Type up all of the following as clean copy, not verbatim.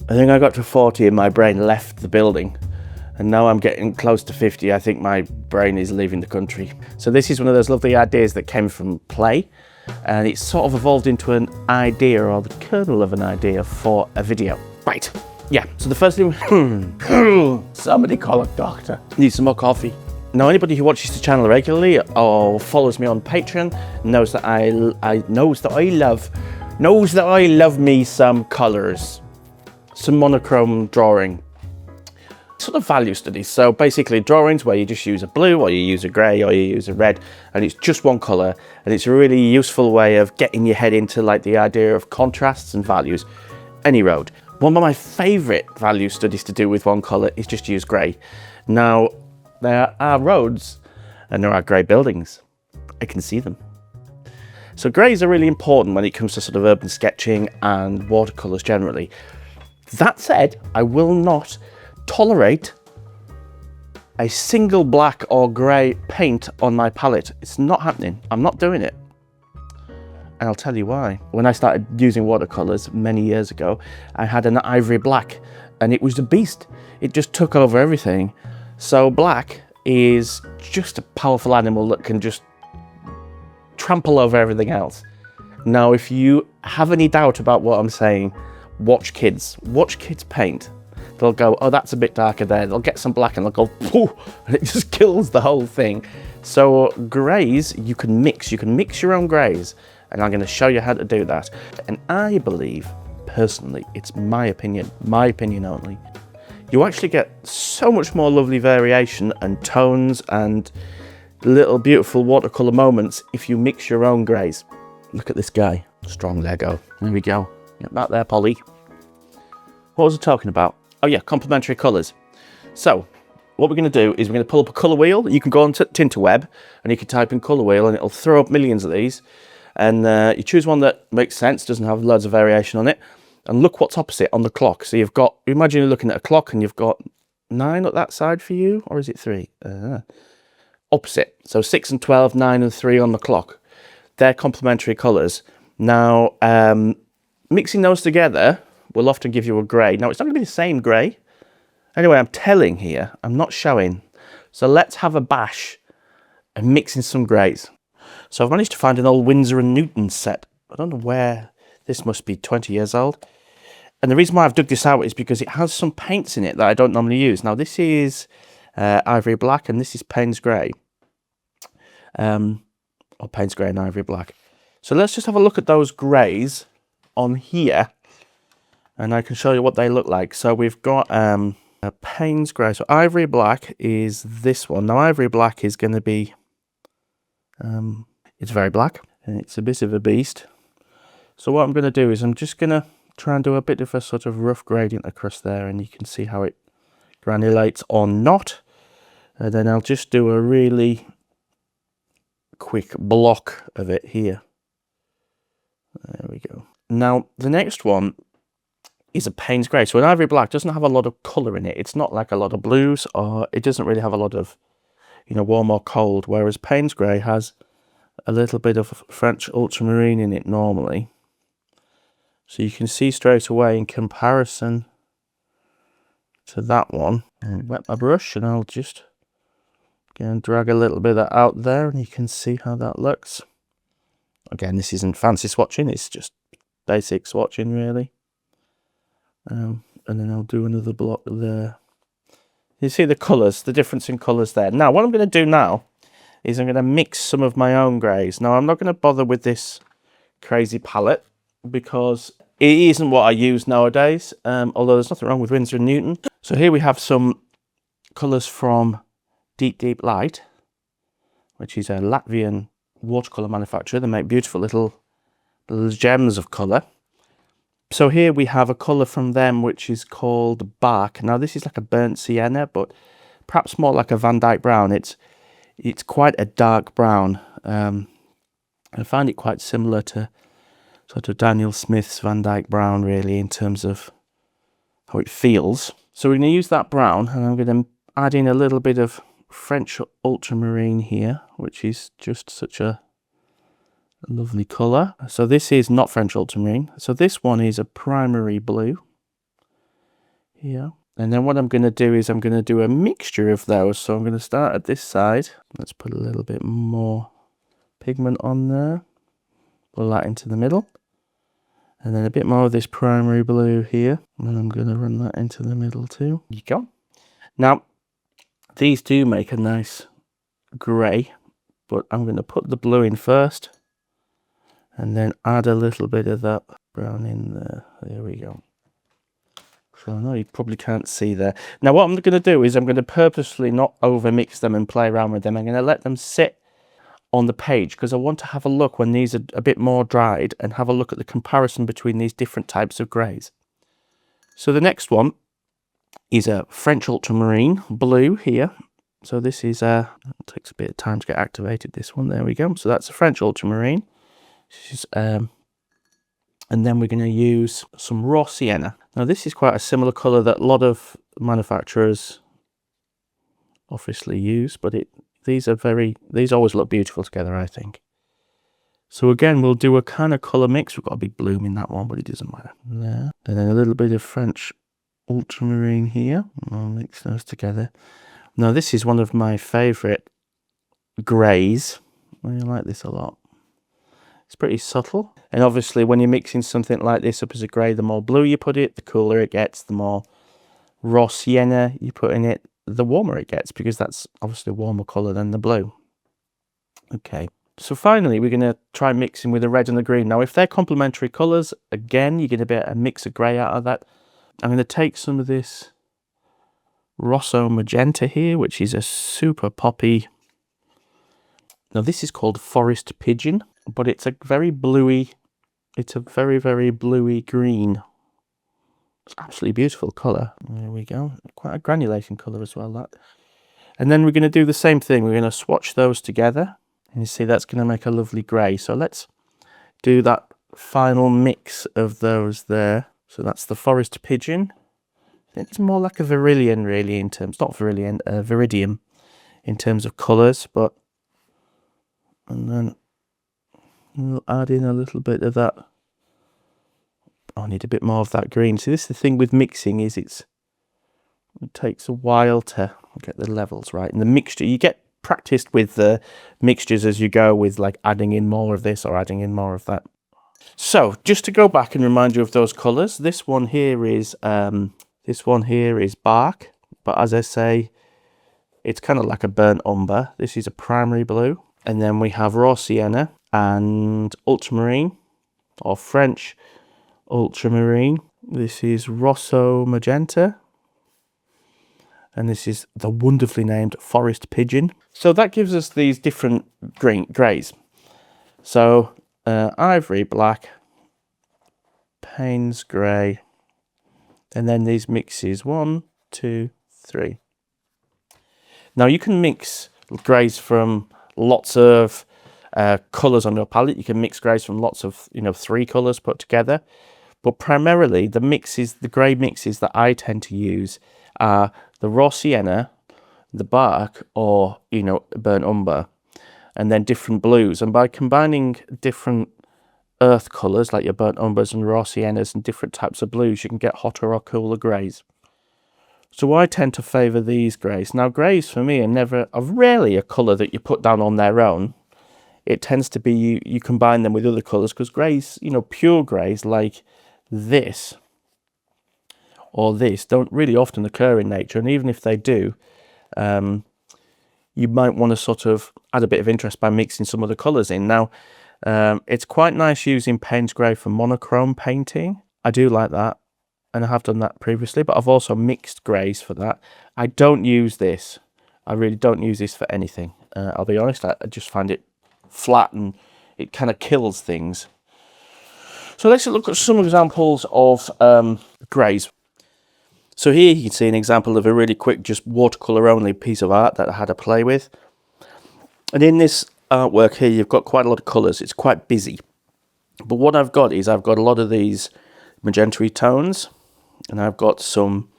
I think I got to 40 and my brain left the building. And now I'm getting close to 50. I think my brain is leaving the country. So this is one of those lovely ideas that came from play. And it's sort of evolved into an idea, or the kernel of an idea for a video. Right, yeah. So the first thing, somebody call a doctor. Need some more coffee. Now, anybody who watches the channel regularly or follows me on Patreon knows that I love me some colours, some monochrome drawing, sort of value studies. So basically drawings where you just use a blue, or you use a grey, or you use a red, and it's just one colour, and it's a really useful way of getting your head into like the idea of contrasts and values. Any road. One of my favourite value studies to do with one colour is just use grey. Now, there are roads and there are grey buildings. I can see them. So greys are really important when it comes to sort of urban sketching and watercolours generally. That said, I will not tolerate a single black or grey paint on my palette. It's not happening. I'm not doing it. And I'll tell you why. When I started using watercolours many years ago, I had an Ivory Black and it was a beast. It just took over everything. So black is just a powerful animal that can just trample over everything else. Now, if you have any doubt about what I'm saying, watch kids paint. They'll go, oh, that's a bit darker there. They'll get some black and they'll go, poof, and it just kills the whole thing. So greys, you can mix your own greys, and I'm going to show you how to do that. And I believe, personally, it's my opinion only, you actually get so much more lovely variation and tones and little beautiful watercolour moments if you mix your own greys. Look at this guy, strong Lego. There we go. Get that there, Polly. What was I talking about? Oh yeah, complementary colours. So what we're going to do is we're going to pull up a colour wheel. You can go on to Tinterweb and you can type in colour wheel and it'll throw up millions of these. And you choose one that makes sense, doesn't have loads of variation on it. And look what's opposite on the clock. So you've got, imagine you're looking at a clock and you've got 9 at that side for you, or is it 3? Opposite. So 6 and 12, 9 and 3 on the clock. They're complementary colours. Now, mixing those together will often give you a grey. Now, it's not going to be the same grey. Anyway, I'm telling here, I'm not showing. So let's have a bash and mix in some greys. So I've managed to find an old Winsor & Newton set. I don't know where, this must be 20 years old. And the reason why I've dug this out is because it has some paints in it that I don't normally use. Now, this is Ivory Black and this is Payne's Grey. Or Payne's Grey and Ivory Black. So let's just have a look at those greys on here. And I can show you what they look like. So we've got a Payne's Grey. So Ivory Black is this one. Now, Ivory Black is going to be, it's very black. And it's a bit of a beast. So what I'm going to do is I'm just going to try and do a bit of a sort of rough gradient across there. And you can see how it granulates or not. And then I'll just do a really quick block of it here. There we go. Now, the next one is a Payne's Grey. So an Ivory Black doesn't have a lot of colour in it. It's not like a lot of blues, or it doesn't really have a lot of, you know, warm or cold. Whereas Payne's Grey has a little bit of French ultramarine in it normally. So you can see straight away in comparison to that one. And wet my brush and I'll just go and drag a little bit of that out there and you can see how that looks. Again, this isn't fancy swatching, it's just basic swatching really. And then I'll do another block there. You see the colours, the difference in colours there. Now, what I'm going to do now is I'm going to mix some of my own greys. Now, I'm not going to bother with this crazy palette because it isn't what I use nowadays, although there's nothing wrong with Winsor & Newton. So here we have some colours from Deep Deep Light, which is a Latvian watercolour manufacturer. They make beautiful little gems of colour. So here we have a colour from them which is called Bark. Now this is like a burnt sienna, but perhaps more like a Van Dyke brown. It's quite a dark brown. I find it quite similar to sort of Daniel Smith's Van Dyke brown really in terms of how it feels. So we're going to use that brown and I'm going to add in a little bit of French ultramarine here, which is just such a lovely colour. So this is not French ultramarine. So this one is a primary blue. here. And then what I'm going to do is I'm going to do a mixture of those. So I'm going to start at this side. Let's put a little bit more pigment on there. Pull that into the middle. And then a bit more of this primary blue here. And then I'm going to run that into the middle too. There you go. Now, these do make a nice grey, but I'm going to put the blue in first. And then add a little bit of that brown in there. There we go. So I know you probably can't see there. Now what I'm going to do is I'm going to purposely not over mix them and play around with them. I'm going to let them sit on the page because I want to have a look when these are a bit more dried and have a look at the comparison between these different types of greys. So the next one is a French Ultramarine blue here. So this is it takes a bit of time to get activated, this one. There we go. So that's a French Ultramarine. This is, and then we're going to use some raw sienna. Now this is quite a similar colour that a lot of manufacturers obviously use, but these always look beautiful together, I think. So again, we'll do a kind of colour mix. We've got a big bloom in that one, but it doesn't matter. There. And then a little bit of French Ultramarine here. I'll mix those together. Now this is one of my favourite greys. I like this a lot. It's pretty subtle. And obviously when you're mixing something like this up as a grey, the more blue you put it, the cooler it gets. The more raw sienna you put in it, the warmer it gets, because that's obviously a warmer colour than the blue. Okay, so finally we're going to try mixing with the red and the green. Now if they're complementary colours, again you're going to get a mix of grey out of that. I'm going to take some of this Rosso Magenta here, which is a super poppy. Now this is called Forest Pigeon, but it's a very bluey, it's a very, very bluey green. It's absolutely beautiful colour. There we go. Quite a granulating colour as well, that. And then we're going to do the same thing. We're going to swatch those together. And you see that's going to make a lovely grey. So let's do that final mix of those there. So that's the Forest Pigeon. It's more like a Verilion really in terms, not Verilion, Viridium in terms of colours, but, and then we'll add in a little bit of that. I need a bit more of that green. See, this is the thing with mixing, is it takes a while to get the levels right. And the mixture, you get practiced with the mixtures as you go, with like adding in more of this or adding in more of that. So just to go back and remind you of those colours, this one here is bark, but as I say, it's kind of like a burnt umber. This is a primary blue, and then we have raw sienna and ultramarine, or French ultramarine. This is Rosso Magenta, and this is the wonderfully named Forest Pigeon. So that gives us these different greys. So Ivory Black, Payne's grey, and then these mixes 1, 2, 3. Now you can mix greys from lots of colours on your palette. You can mix greys from lots of 3 colours put together, but primarily the grey mixes that I tend to use are the raw sienna, the bark, or burnt umber, and then different blues. And by combining different earth colours like your burnt umbers and raw siennas and different types of blues, you can get hotter or cooler greys. So I tend to favour these greys. Now greys for me are rarely a colour that you put down on their own. It tends to be you combine them with other colours, because greys, pure greys like this or this don't really often occur in nature, and even if they do, you might want to sort of add a bit of interest by mixing some other colours in. Now it's quite nice using Payne's grey for monochrome painting. I do like that, and I have done that previously, but I've also mixed greys for that. I don't use this. I really don't use this for anything. I'll be honest, I just find it flat and it kind of kills things. So let's look at some examples of greys. So here you can see an example of a really quick, just watercolour only piece of art that I had to play with. And in this artwork here, you've got quite a lot of colours. It's quite busy. But what I've got is I've got a lot of these magenta tones, and I've got some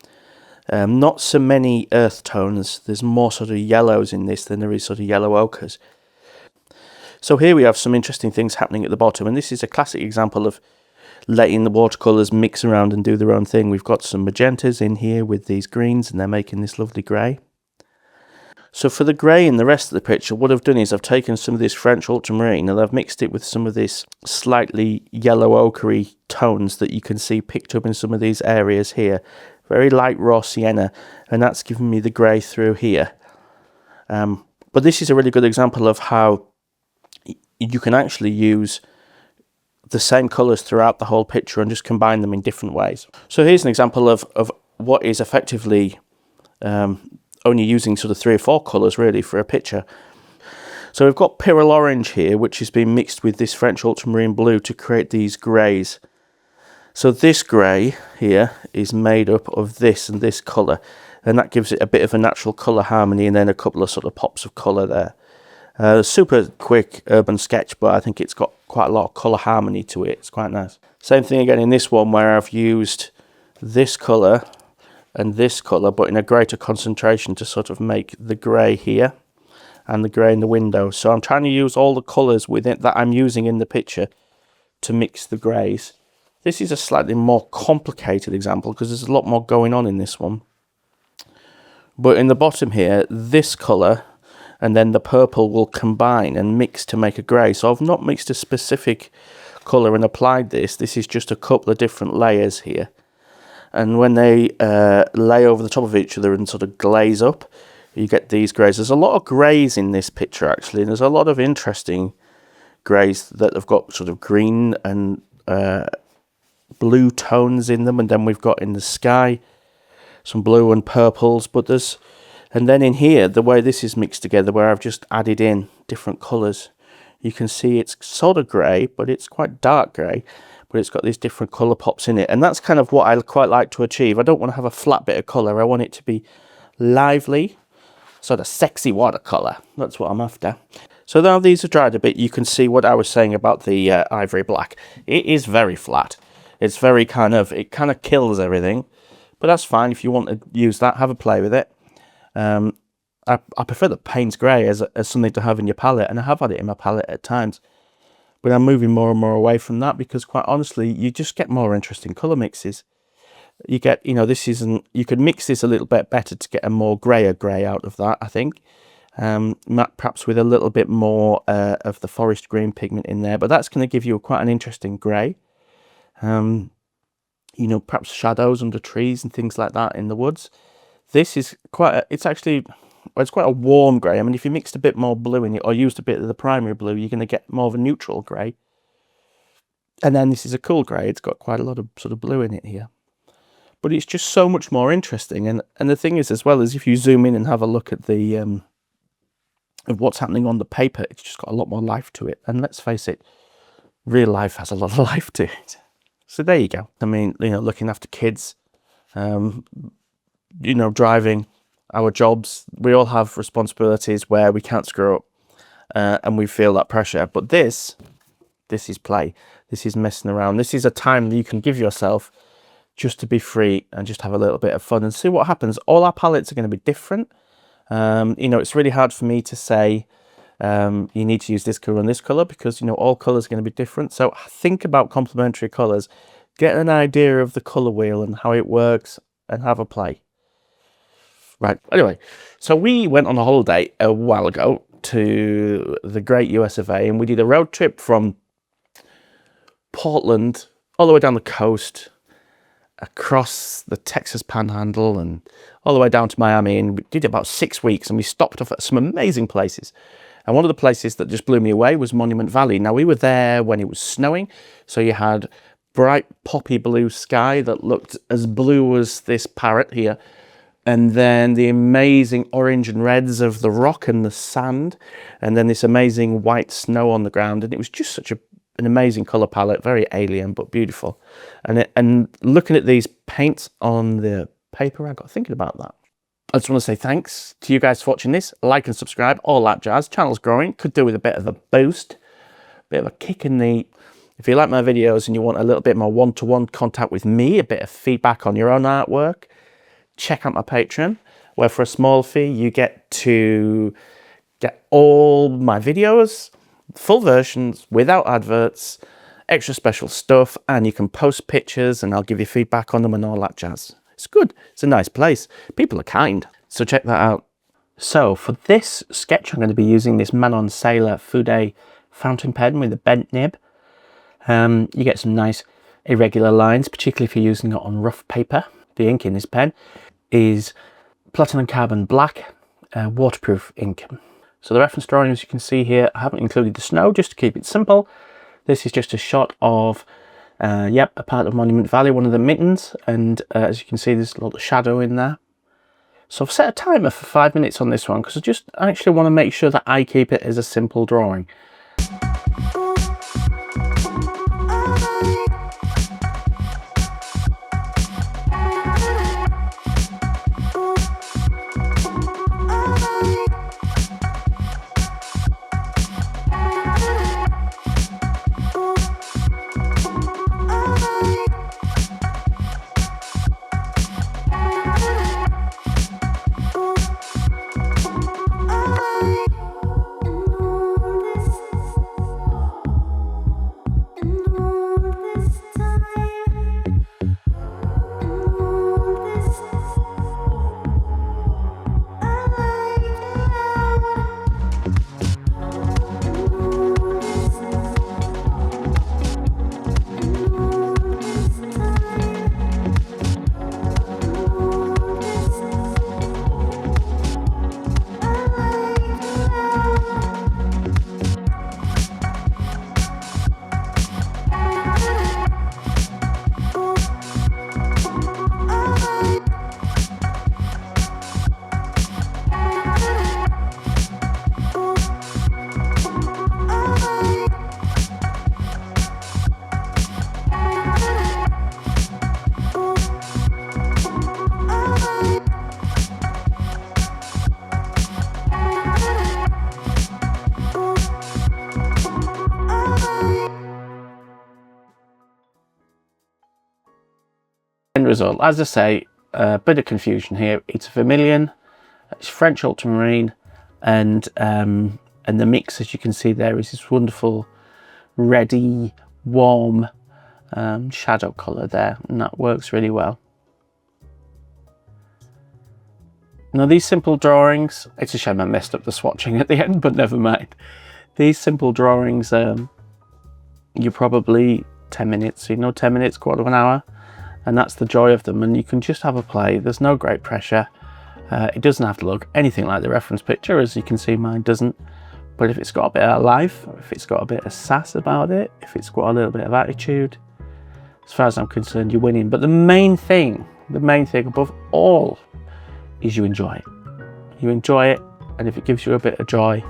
not so many earth tones. There's more sort of yellows in this than there is sort of yellow ochres. So here we have some interesting things happening at the bottom, and this is a classic example of letting the watercolours mix around and do their own thing. We've got some magentas in here with these greens, and they're making this lovely grey. So for the grey in the rest of the picture, what I've done is I've taken some of this French ultramarine and I've mixed it with some of this slightly yellow ochre tones that you can see picked up in some of these areas here. Very light raw sienna, and that's given me the grey through here. But this is a really good example of how you can actually use the same colours throughout the whole picture and just combine them in different ways. So here's an example of what is effectively only using sort of 3 or 4 colours really for a picture. So we've got Pyrrole Orange here, which has been mixed with this French Ultramarine Blue to create these greys. So this grey here is made up of this and this colour, and that gives it a bit of a natural colour harmony, and then a couple of sort of pops of colour there. Super quick urban sketch, but I think it's got quite a lot of colour harmony to it. It's quite nice. Same thing again in this one, where I've used this colour and this colour, but in a greater concentration to sort of make the grey here and the grey in the window. So I'm trying to use all the colours within that I'm using in the picture to mix the greys. This is a slightly more complicated example because there's a lot more going on in this one. But in the bottom here, this colour and then the purple will combine and mix to make a grey. So I've not mixed a specific colour and applied this. This is just a couple of different layers here. And when they lay over the top of each other and sort of glaze up, you get these greys. There's a lot of greys in this picture actually, and there's a lot of interesting greys that have got sort of green and blue tones in them, and then we've got in the sky some blue and purples, and then in here, the way this is mixed together, where I've just added in different colours, you can see it's sort of grey, but it's quite dark grey, but it's got these different colour pops in it, and that's kind of what I quite like to achieve. I don't want to have a flat bit of colour. I want it to be lively, sort of sexy watercolour. That's what I'm after. So now these are dried a bit, you can see what I was saying about the Ivory Black. It is very flat. It's very it kind of kills everything, but that's fine. If you want to use that, have a play with it. I prefer the Payne's grey as something to have in your palette, and I have had it in my palette at times. But I'm moving more and more away from that because, quite honestly, you just get more interesting colour mixes. You get, you could mix this a little bit better to get a more grayer grey out of that, I think. Perhaps with a little bit more of the forest green pigment in there, but that's going to give you quite an interesting grey. Perhaps shadows under trees and things like that in the woods. This is it's quite a warm grey. I mean, if you mixed a bit more blue in it or used a bit of the primary blue, you're going to get more of a neutral grey. And then this is a cool grey. It's got quite a lot of sort of blue in it here. But it's just so much more interesting. And the thing is, as well, as if you zoom in and have a look at the of what's happening on the paper, it's just got a lot more life to it. And let's face it, real life has a lot of life to it. So there you go. I mean, looking after kids, driving, our jobs, we all have responsibilities where we can't screw up and we feel that pressure. But this is play. This is messing around. This is a time that you can give yourself just to be free and just have a little bit of fun and see what happens. All our palettes are going to be different. It's really hard for me to say you need to use this colour and this colour because, all colours are going to be different. So think about complementary colours, get an idea of the colour wheel and how it works, and have a play. Right, anyway, so we went on a holiday a while ago to the great US of A, and we did a road trip from Portland all the way down the coast, across the Texas Panhandle, and all the way down to Miami, and we did about 6 weeks, and we stopped off at some amazing places. And one of the places that just blew me away was Monument Valley. Now, we were there when it was snowing, so you had bright poppy blue sky that looked as blue as this parrot here, and then the amazing orange and reds of the rock and the sand, and then this amazing white snow on the ground, and it was just such an amazing colour palette, very alien but beautiful. And looking at these paints on the paper, I got thinking about that. I just want to say thanks to you guys for watching this. Like and subscribe, all that jazz. Channel's growing, could do with a bit of a boost, bit of a kick in the... If you like my videos and you want a little bit more one-to-one contact with me, a bit of feedback on your own artwork, check out my Patreon, where for a small fee you get to get all my videos, full versions, without adverts, extra special stuff, and you can post pictures and I'll give you feedback on them and all that jazz. It's good. It's a nice place. People are kind. So check that out. So for this sketch, I'm going to be using this Manon Sailor Fude fountain pen with a bent nib. You get some nice irregular lines, particularly if you're using it on rough paper. The ink in this pen is platinum carbon black, waterproof ink. So the reference drawing, as you can see here, I haven't included the snow just to keep it simple. This is just a shot of, a part of Monument Valley, one of the mittens, and as you can see, there's a little shadow in there. So I've set a timer for 5 minutes on this one because I actually want to make sure that I keep it as a simple drawing. End result, as I say, a bit of confusion here. It's vermilion, it's French ultramarine, and the mix, as you can see there, is this wonderful reddy, warm shadow colour there, and that works really well. Now these simple drawings, it's a shame I messed up the swatching at the end, but never mind. These simple drawings, you're probably 10 minutes, 10 minutes, quarter of an hour, and that's the joy of them, and you can just have a play. There's no great pressure. It doesn't have to look anything like the reference picture, as you can see mine doesn't, but if it's got a bit of life, if it's got a bit of sass about it, if it's got a little bit of attitude, as far as I'm concerned, you're winning. But the main thing above all is you enjoy it. You enjoy it, and if it gives you a bit of joy,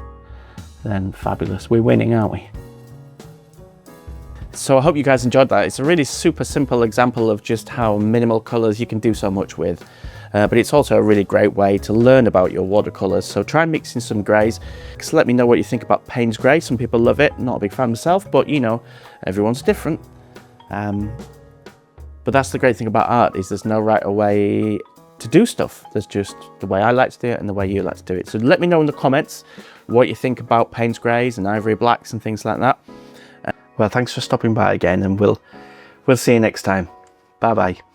then fabulous. We're winning, aren't we? So I hope you guys enjoyed that. It's a really super simple example of just how minimal colours you can do so much with. But it's also a really great way to learn about your watercolours. So try mixing some greys. Just let me know what you think about Payne's grey. Some people love it. Not a big fan myself, but everyone's different. But that's the great thing about art, is there's no right way to do stuff. There's just the way I like to do it and the way you like to do it. So let me know in the comments what you think about Payne's greys and Ivory Blacks and things like that. Well, thanks for stopping by again, and we'll see you next time. Bye bye.